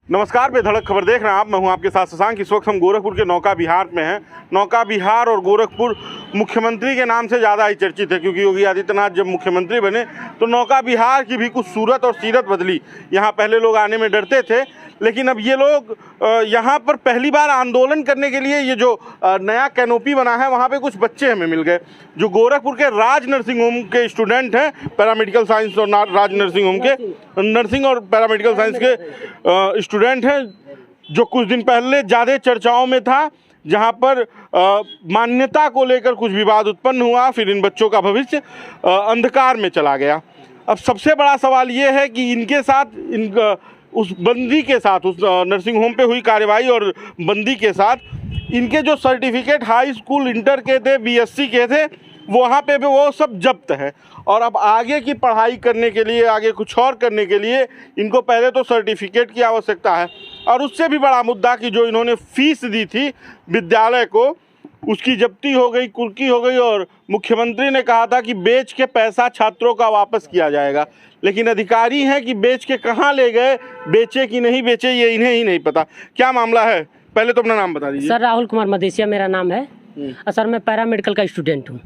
नमस्कार, बेधड़क खबर देख रहे हैं आप। मैं हूं आपके साथ शशांक। इस वक्त हम गोरखपुर के नौका विहार में हैं। नौका विहार और गोरखपुर मुख्यमंत्री के नाम से ज़्यादा ही चर्चित है, क्योंकि योगी आदित्यनाथ जब मुख्यमंत्री बने तो नौका विहार की भी कुछ सूरत और सीरत बदली। यहाँ पहले लोग आने में डरते थे, लेकिन अब ये लोग यहाँ पर पहली बार आंदोलन करने के लिए ये जो नया कैनोपी बना है, वहाँ पे कुछ बच्चे हमें मिल गए जो गोरखपुर के राज नर्सिंग होम के स्टूडेंट हैं, पैरामेडिकल साइंस और राज नर्सिंग होम के नर्सिंग और पैरामेडिकल साइंस के स्टूडेंट हैं, जो कुछ दिन पहले ज़्यादा चर्चाओं में था, जहाँ पर मान्यता को लेकर कुछ विवाद उत्पन्न हुआ। फिर इन बच्चों का भविष्य अंधकार में चला गया। अब सबसे बड़ा सवाल ये है कि इनके साथ उस बंदी के साथ, उस नर्सिंग होम पे हुई कार्रवाई और बंदी के साथ इनके जो सर्टिफिकेट हाई स्कूल इंटर के थे, बीएससी के थे, वहाँ पे भी वो सब जब्त है। और अब आगे की पढ़ाई करने के लिए, आगे कुछ और करने के लिए इनको पहले तो सर्टिफिकेट की आवश्यकता है, और उससे भी बड़ा मुद्दा कि जो इन्होंने फीस दी थी विद्यालय को, उसकी जब्ती हो गई, कुर्की हो गई। और मुख्यमंत्री ने कहा था कि बेच के पैसा छात्रों का वापस किया जाएगा, लेकिन अधिकारी हैं कि बेच के कहाँ ले गए, बेचे कि नहीं बेचे, ये इन्हें ही नहीं पता। क्या मामला है, पहले तो अपना नाम बता दीजिए। सर राहुल कुमार मदेशिया मेरा नाम है। सर मैं पैरामेडिकल का स्टूडेंट हूँ।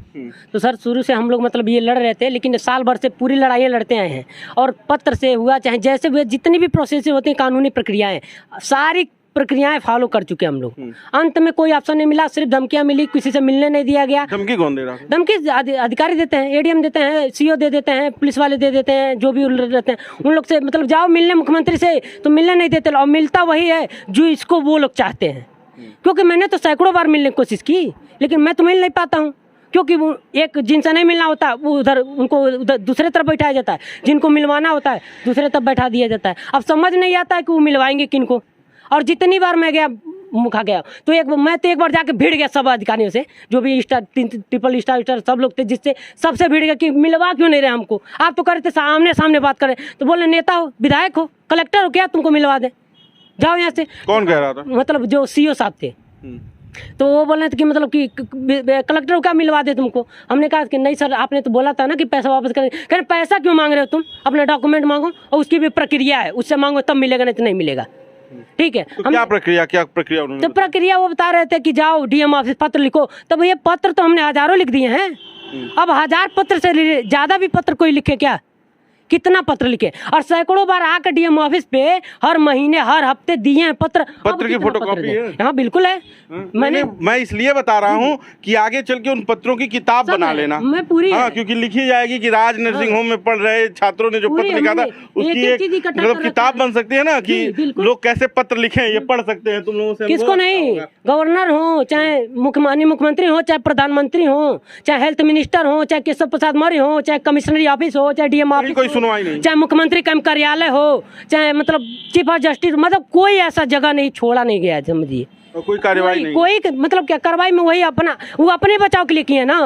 तो सर शुरू से हम लोग मतलब ये लड़ रहे थे, लेकिन साल भर से पूरी लड़ाइयाँ लड़ते आए हैं, और पत्र से हुआ चाहे जैसे भी जितनी भी प्रोसेस होती हैं, कानूनी प्रक्रियाएं, सारी प्रक्रियाएं फॉलो कर चुके हम लोग। अंत में कोई ऑप्शन नहीं मिला, सिर्फ धमकियां मिली, किसी से मिलने नहीं दिया गया। धमकी कौन दे रहा है? धमकी अधिकारी देते हैं, एडीएम देते हैं, सीओ दे देते हैं, पुलिस वाले दे देते हैं, जो भी रहते हैं उन लोग से मतलब जाओ मिलने मुख्यमंत्री से, तो मिलने नहीं देते, और मिलता वही है जो इसको वो लोग चाहते हैं। क्योंकि मैंने तो सैकड़ों बार मिलने की कोशिश की, लेकिन मैं तो मिल नहीं पाता हूँ, क्योंकि वो एक जिनसे नहीं मिलना होता वो उधर उनको उधर दूसरे तरफ बैठाया जाता है, जिनको मिलवाना होता है दूसरे तरफ बैठा दिया जाता है। अब समझ नहीं आता है कि वो मिलवाएंगे किनको। और जितनी बार मैं गया मुखा गया, तो मैं एक बार जाके भिड़ गया सब अधिकारियों से, जो भी स्टार ट्रिपल स्टार सब लोग थे, जिससे सबसे भिड़ गया कि मिलवा क्यों नहीं रहे हमको। आप तो करे थे सामने सामने बात करें, तो बोले नेता हो, विधायक हो, कलेक्टर हो, क्या तुमको मिलवा दे, जाओ यहाँ से। कौन कह रहा था? मतलब जो सीओ साहब थे, तो वो बोल रहे थे कि मतलब कि कलेक्टर को क्या मिलवा दे तुमको। हमने कहा कि नहीं सर, आपने तो बोला था ना कि पैसा वापस करें। कह पैसा क्यों मांग रहे हो तुम, अपने डॉक्यूमेंट मांगो, और उसकी भी प्रक्रिया है, उससे मांगो तब मिलेगा, नहीं तो नहीं मिलेगा। ठीक है, तो क्या प्रक्रिया उन्होंने? तो प्रक्रिया वो बता रहे थे कि जाओ डीएम ऑफिस पत्र लिखो। तब ये पत्र तो हमने हजारों लिख दिए हैं। अब 1000 पत्र से ज्यादा भी पत्र कोई लिखे क्या? कितना पत्र लिखे, और सैकड़ों बार आकर डीएम ऑफिस पे हर महीने हर हफ्ते दिए हैं पत्र की फोटोकॉपी है? हाँ बिल्कुल है। मैं इसलिए बता रहा हूँ कि आगे चल के उन पत्रों की किताब बना लेना। मैं पूरी क्योंकि लिखी जाएगी कि राज नर्सिंग होम में पढ़ रहे छात्रों ने जो पत्र लिखा था, उसकी एक मतलब किताब बन सकती है ना, कि लोग कैसे पत्र लिखे, ये पढ़ सकते हैं। तुम लोगों से किसको नहीं, गवर्नर हो, चाहे मुख्यमंत्री हो, चाहे प्रधानमंत्री हो, चाहे हेल्थ मिनिस्टर हो, चाहे केशव प्रसाद मौर्य हो, चाहे कमिश्नरी ऑफिस हो, चाहे डीएम ऑफिस, चाहे मुख्यमंत्री का कार्यालय हो, चाहे मतलब चीफ ऑफ जस्टिस, मतलब कोई ऐसा जगह नहीं छोड़ा नहीं गया, समझिए। कोई कार्रवाई नहीं, कोई मतलब क्या कार्रवाई में वही वो अपने बचाव के लिए किए ना,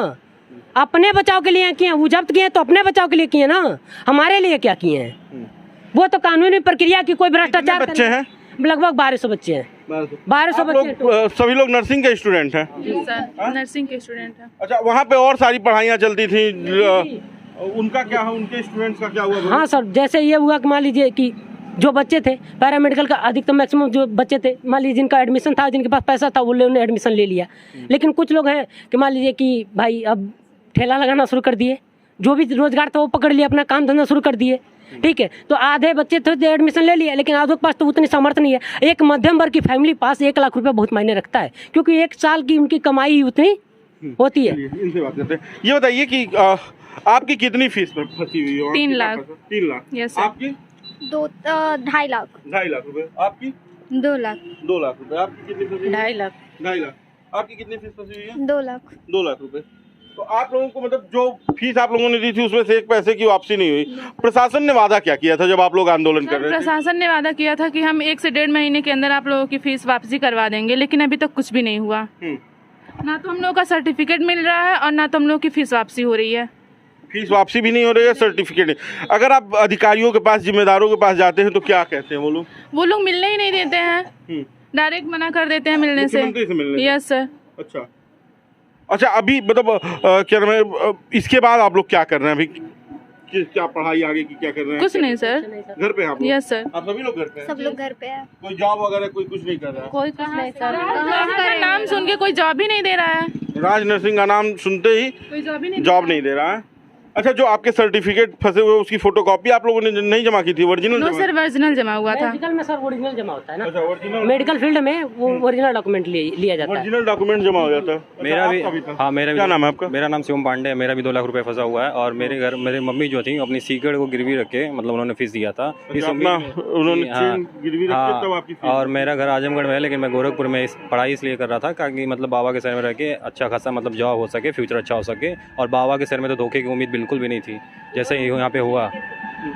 अपने बचाव के लिए किए। वो जब्त किए तो अपने बचाव के लिए किए ना, हमारे लिए क्या किए हैं? वो तो कानूनी प्रक्रिया की कोई भ्रष्टाचार। बच्चे हैं लगभग 1200 बच्चे हैं। 1200 बच्चे। सभी लोग नर्सिंग के स्टूडेंट हैं? नर्सिंग के स्टूडेंट हैं। अच्छा, वहाँ पे और सारी पढ़ाइयाँ चलती थी, उनका क्या है, उनके स्टूडेंट्स का क्या हुआ? हाँ सर, जैसे ये हुआ कि मान लीजिए कि जो बच्चे थे पैरामेडिकल का, अधिकतम मैक्सिमम जो बच्चे थे, मान लीजिए जिनका एडमिशन था, जिनके पास पैसा था, उन्होंने एडमिशन ले लिया। लेकिन कुछ लोग हैं कि मान लीजिए कि भाई अब ठेला लगाना शुरू कर दिए, जो भी रोजगार था वो पकड़ लिया, अपना काम धंधा शुरू कर दिए। ठीक है, तो आधे बच्चे थे एडमिशन ले लिया, लेकिन आधों के पास तो उतनी सामर्थ्य नहीं है। एक मध्यम वर्ग की फैमिली पास 1 लाख रुपये बहुत मायने रखता है, क्योंकि 1 साल की उनकी कमाई उतनी होती है। इनसे बात करते हैं। ये बताइए कि आपकी कितनी फीस फंसी हुई है? 3 लाख। 3 लाख। यस। आपकी? 2.5 लाख। 2.5 लाख रुपए। आपकी? 2 लाख। 2 लाख रुपए। आपकी कितनी फंसी? 2.5 लाख। 2.5 लाख। आपकी कितनी फीस फंसी हुई है? 2 लाख। 2 लाख रुपए। तो आप लोगों को मतलब जो फीस आप लोगों ने दी थी, उसमें से एक पैसे की वापसी नहीं हुई। प्रशासन ने वादा क्या किया था जब आप लोग आंदोलन कर रहे थे? प्रशासन ने वादा किया था कि हम 1 से 1.5 महीने के अंदर आप लोगों की फीस वापसी करवा देंगे, लेकिन अभी तक कुछ भी नहीं हुआ। ना तो हम लोगों का सर्टिफिकेट मिल रहा है, और ना तो हम लोगों की फीस वापसी हो रही है। फीस वापसी भी नहीं हो रही है, सर्टिफिकेट नहीं। अगर आप अधिकारियों के पास, जिम्मेदारों के पास जाते हैं तो क्या कहते हैं वो लोग? वो लोग मिलने ही नहीं देते हैं, डायरेक्ट मना कर देते हैं मिलने से। Yes sir. अच्छा, अभी मतलब क्या नाम है, इसके बाद आप लोग क्या कर रहे हैं अभी? क्या पढ़ाई आगे की क्या कर रहे हैं? कुछ नहीं सर। घर पे हैं आप लोग? Yes sir. आप सभी लोग घर पे हैं? सब लोग घर पे है। कोई जॉब वगैरह कोई कुछ नहीं कर रहा है? कोई कुछ नहीं सर। का नाम सुन के कोई जॉब ही नहीं दे रहा है। राज नरसिंह का नाम सुनते ही कोई जॉब ही जॉब नहीं दे रहा है। अच्छा, जो आपके सर्टिफिकेट फंसे हुए उसकी फोटोकॉपी आप लोगों ने नहीं जमा की थी? ओरिजिनल नो सर, ओरिजिनल जमा हुआ था। मेडिकल में सर ओरिजिनल जमा होता है ना। अच्छा, ओरिजिनल मेडिकल फील्ड में वो ओरिजिनल डॉक्यूमेंट लिया जाता है। ओरिजिनल डॉक्यूमेंट जमा हो जाता है। मेरा भी, हाँ मेरा भी। क्या नाम है आपका? मेरा नाम शिवम पांडे है। मेरा भी 2 लाख रुपए फंसा हुआ है और मेरे घर मेरे मम्मी जो थी अपनी सीक्रेट को गिरवी रख के मतलब उन्होंने फीस दिया था इस अपना उन्होंने हाँ, चेन गिरवी रख के तब आपकी फीस। और मेरा घर आजमगढ़ में है लेकिन मैं गोरखपुर में पढ़ाई इसलिए कर रहा था ताकि मतलब बाबा के शहर में रह के अच्छा खासा मतलब जॉब हो सके, फ्यूचर अच्छा हो सके। और बाबा के शहर में तो धोखे की उम्मीद बिल्कुल भी नहीं थी जैसे यहाँ पे हुआ।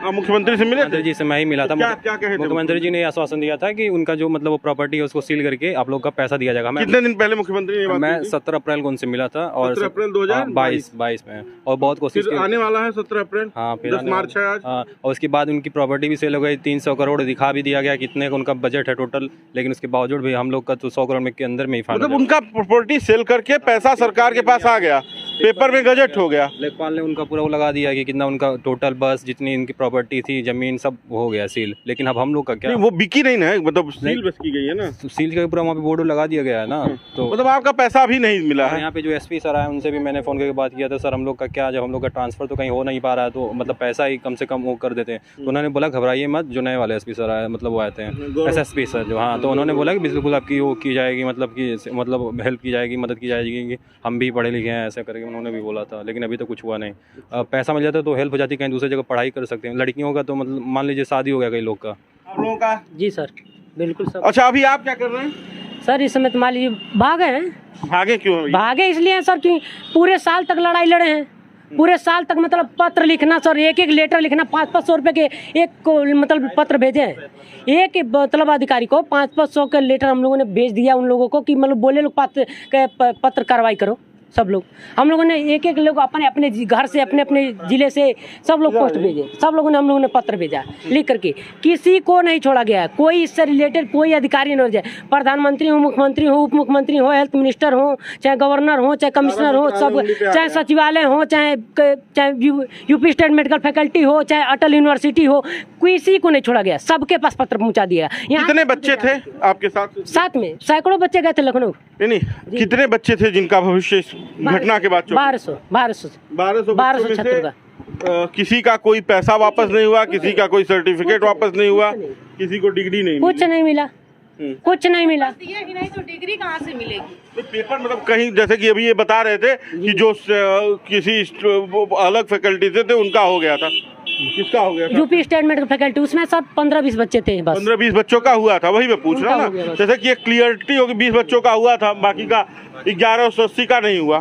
मुख्यमंत्री से मिले थे? मुख्यमंत्री जी से मैं ही मिला था। क्या कहे थे? मुख्यमंत्री जी ने आश्वासन दिया था कि उनका जो मतलब वो प्रॉपर्टी है उसको सील करके आप लोग का पैसा दिया जाएगा। कितने दिन पहले मुख्यमंत्री ने ये बात मैं की थी? 17 अप्रैल को उनसे मिला था और 17 अप्रैल 2022 में और बहुत कोशिश फिर की। आने वाला है 17 अप्रैल। हाँ, फिर 10 मार्च है आज। हाँ, और उसके बाद उनकी प्रॉपर्टी भी सेल हो गई। 300 करोड़ दिखा भी दिया गया कितने का उनका बजट है टोटल, लेकिन उसके बावजूद भी हम लोग का तो 100 करोड़ में के अंदर में ही फाइनल। मतलब उनका प्रॉपर्टी सेल करके पैसा सरकार के पास आ गया, पेपर में गजट हो गया। लेखपाल ने उनका पूरा वो लगा दिया कि कितना उनका टोटल बस जितनी इनकी प्रॉपर्टी थी जमीन सब हो गया सील। लेकिन अब हम लोग का क्या, नहीं, वो बिकी नहीं ना, मतलब सील बस की गई है ना। तो सील का पूरा वहाँ पे बोर्ड लगा दिया गया है ना। तो मतलब आपका पैसा अभी नहीं मिला है। यहाँ पे जो एसपी सर आए उनसे भी मैंने फ़ोन करके बात किया था, सर हम लोग का क्या, जब हम लोग का ट्रांसफ़र तो कहीं हो नहीं पा रहा है तो मतलब पैसा ही कम से कम वो कर देते हैं। तो उन्होंने बोला घबराइए मत, जो नए वाले एसपी सर आए मतलब वो आते हैं एसएसपी सर जो, हाँ, तो उन्होंने बोला कि बिल्कुल आपकी वो की जाएगी, मतलब कि मतलब हेल्प की जाएगी, मदद की जाएगी, हम भी पढ़े लिखे हैं ऐसा करके उन्होंने भी बोला था। लेकिन अभी तो कुछ हुआ नहीं। पैसा मिल जाता तो हेल्प हो जाती, कहीं दूसरी जगह पढ़ाई कर सकते हैं। लड़कियों का तो मतलब मान लीजिए शादी हो गया कई लोग का। आप लोगों का? जी सर, बिल्कुल सर। अच्छा, अभी आप क्या कर रहे हैं? सर इस समय तो मान लीजिए भागे हैं। भागे क्यों हैं? भागे इसलिए हैं सर कि पूरे साल तक लड़ाई लड़े हैं। पूरे साल तक मतलब पत्र लिखना सर, एक लेटर लिखना, 500-500 रुपए के एक को मतलब पत्र भेजे हैं। एक मतलब अधिकारी को 500-500 का लेटर हम लोगों ने भेज दिया उन लोगों को कि मतलब बोले लोग पत्र कार्रवाई करो। सब लोग हम लोगों ने एक लोग अपने अपने घर से अपने अपने जिले से सब लोग पोस्ट भेजे, सब लोगों ने हम लोगों ने पत्र भेजा लिख करके। किसी को नहीं छोड़ा गया है, कोई इससे रिलेटेड कोई अधिकारी नहीं जाए, प्रधानमंत्री हो, मुख्यमंत्री हो, उप मुख्यमंत्री हो, हेल्थ मिनिस्टर हो, चाहे गवर्नर हो, चाहे कमिश्नर हो, सब, चाहे सचिवालय हो, चाहे यूपी स्टेट मेडिकल फैकल्टी हो, चाहे अटल यूनिवर्सिटी हो, किसी को नहीं छोड़ा गया, सबके पास पत्र पहुँचा दिया। कितने बच्चे थे आपके साथ? साथ में सैकड़ों बच्चे गए थे लखनऊ। नहीं, कितने बच्चे थे जिनका भविष्य घटना के बाद 1200 छात्रों का। किसी का कोई पैसा वापस नहीं हुआ, किसी का कोई सर्टिफिकेट वापस नहीं हुआ, किसी को डिग्री नहीं कुछ नहीं मिला, कुछ नहीं मिला। दिया ही नहीं तो डिग्री कहाँ से मिलेगी? तो पेपर मतलब कहीं, जैसे कि अभी ये बता रहे थे कि जो किसी अलग फैकल्टी से थे उनका हो गया था। किसका हो गया था? यूपी स्टेट मेडिकल फैकल्टी, उसमें सब 15-20 बच्चे थे बस। 15-20 बच्चों का हुआ था, वही मैं पूछ रहा हूँ ना। जैसे कि एक क्लियरिटी होगी, 20 बच्चों का हुआ था, बाकी का 1180 का नहीं हुआ।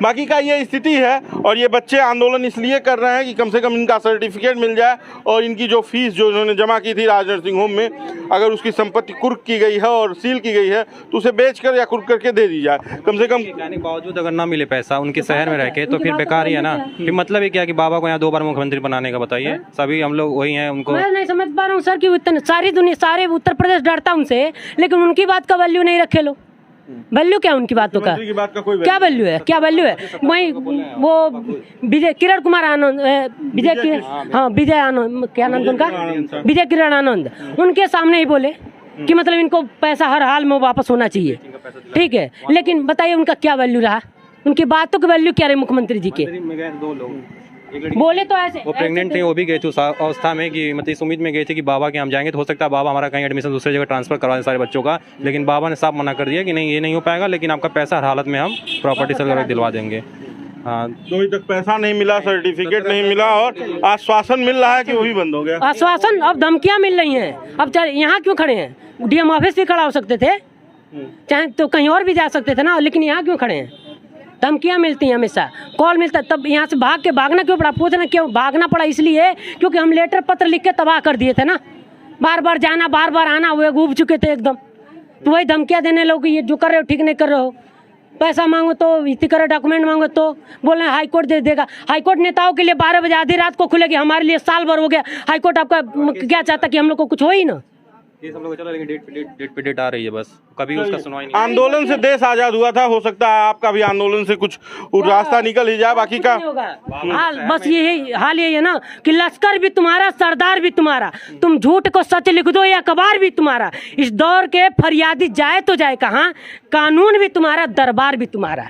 बाकी का ये स्थिति है और ये बच्चे आंदोलन इसलिए कर रहे हैं कि कम से कम इनका सर्टिफिकेट मिल जाए और इनकी जो फीस जो इन्होंने जमा की थी राज नरसिंह होम में, अगर उसकी संपत्ति कुर्क की गई है और सील की गई है तो उसे बेच कर या कुर्क करके दे दी जाए। कम से कम कहने के बावजूद अगर ना मिले पैसा उनके शहर में रह के तो फिर बेकार ही है ना। फिर मतलब ही क्या कि बाबा को यहाँ 2 बार मुख्यमंत्री बनाने का, बताइए। सभी हम लोग वही हैं, उनको मैं नहीं समझ पा रहा हूँ सर कि सारी दुनिया, सारे उत्तर प्रदेश डरता उनसे, लेकिन उनकी बात का वैल्यू नहीं रखे लोग। वैल्यू क्या उनकी बातों का? क्या वैल्यू है? क्या वैल्यू है? वही वो विजय किरण कुमार आनंद, विजय आनंद, क्या नाम उनका, विजय किरण आनंद, उनके सामने ही बोले कि मतलब इनको पैसा हर हाल में वापस होना चाहिए, ठीक है। लेकिन बताइए उनका क्या वैल्यू रहा? उनकी बातों की वैल्यू क्या रही मुख्यमंत्री जी के? 2 लोग बोले तो ऐसे, वो प्रेग्नेंट थे, वो भी गए थे उस अवस्था में कि मतलब इस उम्मीद में गए थे कि बाबा के हम जाएंगे तो हो सकता है बाबा हमारा कहीं एडमिशन दूसरी जगह ट्रांसफर करवा दें सारे बच्चों का। लेकिन बाबा ने साफ मना कर दिया कि नहीं, ये नहीं हो पाएगा, लेकिन आपका पैसा हर हालत में हम प्रॉपर्टी से दिलवा देंगे। हाँ, तो अभी तक पैसा नहीं मिला, सर्टिफिकेट नहीं मिला और आश्वासन मिल रहा है कि वो भी बंद हो गया। आश्वासन, अब धमकियां मिल रही हैं। अब यहाँ क्यों खड़े हैं? डीएम ऑफिस भी खड़ा हो सकते थे, चाहे तो कहीं और भी जा सकते थे ना, लेकिन यहाँ क्यों खड़े हैं? धमकियां मिलती हैं, हमेशा कॉल मिलता है, तब यहाँ से भागना क्यों पड़ा? पूछना क्यों भागना पड़ा? इसलिए क्योंकि हम लेटर पत्र लिख के तबाह कर दिए थे ना, बार बार जाना, बार बार आना, वो उब चुके थे एकदम। तो वही धमकियां देने लोग, ये जो कर रहे हो ठीक नहीं कर रहे हो, पैसा मांगो तो इतनी करे, डॉक्यूमेंट मांगो तो बोल रहे हैं हाईकोर्ट दे देगा। हाईकोर्ट नेताओं के लिए 12 बजे आधी रात को खुलेगी, हमारे लिए साल भर हो गया। हाईकोर्ट आपका क्या चाहता कि हम लोग को कुछ हो ही ना? केस हम लोग चला, लेकिन डेट पे डेट आ रही है, बस कभी उसका सुनवाई नहीं। आंदोलन से देश आजाद हुआ था, हो सकता है आपका भी आंदोलन से कुछ रास्ता निकल ही जाए, बाकी का नहीं होगा। हाल बस यही हाल यही है ना कि लश्कर भी तुम्हारा, सरदार भी तुम्हारा, तुम झूठ को सच लिख दो या अखबार भी तुम्हारा। इस दौर के फरियादी जाए तो जाए कहाँ, कानून भी तुम्हारा, दरबार भी तुम्हारा।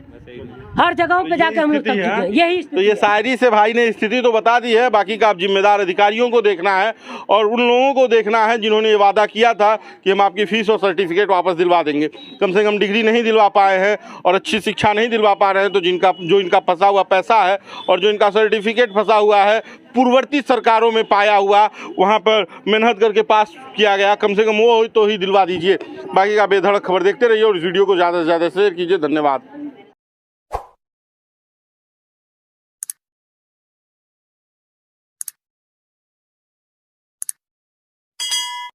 हर जगहों पे जाके हम लोग स्थिति है। यही तो ये शायरी से भाई ने स्थिति तो बता दी है, बाकी का आप जिम्मेदार अधिकारियों को देखना है और उन लोगों को देखना है जिन्होंने ये वादा किया था कि हम आपकी फीस और सर्टिफिकेट वापस दिलवा देंगे। कम से कम डिग्री नहीं दिलवा पाए हैं और अच्छी शिक्षा नहीं दिलवा पा रहे हैं, तो जो इनका फंसा हुआ पैसा है और जो इनका सर्टिफिकेट फंसा हुआ है पूर्ववर्ती सरकारों में पाया हुआ, वहाँ पर मेहनत करके पास किया गया, कम से कम वो तो ही दिलवा दीजिए। बाकी का बेधड़क खबर देखते रहिए और इस वीडियो को ज़्यादा से ज़्यादा शेयर कीजिए। धन्यवाद।